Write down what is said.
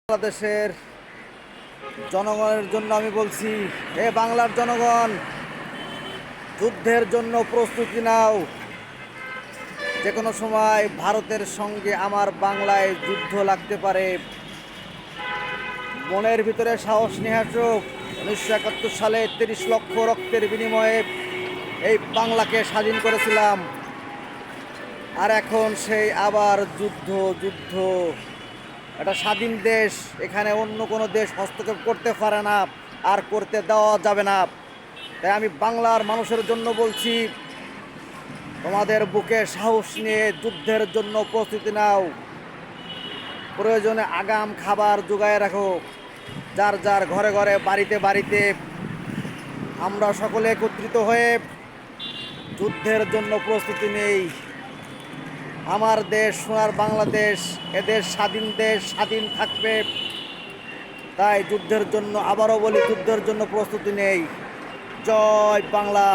বাংলাদেশের জনগণের জন্য আমি বলছি, হে বাংলার জনগণ, যুদ্ধের জন্য প্রস্তুতি নাও। যে কোনো সময় ভারতের সঙ্গে আমার বাংলায় যুদ্ধ লাগতে পারে। মনের ভিতরে সাহস নিয়ে আসুক। 1971 সালে 30 লক্ষ রক্তের বিনিময়ে এই বাংলাকে স্বাধীন করেছিলাম, আর এখন সেই আবার যুদ্ধ যুদ্ধ। এটা স্বাধীন দেশ, এখানে অন্য কোনো দেশ হস্তক্ষেপ করতে পারে না, আর করতে দেওয়া যাবে না। তাই আমি বাংলার মানুষের জন্য বলছি, তোমাদের বুকে সাহস নিয়ে যুদ্ধের জন্য প্রস্তুতি নাও। প্রয়োজনে আগাম খাবার জোগায় রাখো। যার যার ঘরে ঘরে, বাড়িতে বাড়িতে আমরা সকলে একত্রিত হয়ে যুদ্ধের জন্য প্রস্তুতি নেই। আমার দেশ সোনার বাংলাদেশ, এদেশ স্বাধীন দেশ, স্বাধীন থাকবে। তাই যুদ্ধের জন্য, আবারও বলি, যুদ্ধের জন্য প্রস্তুতি নেই। জয় বাংলা।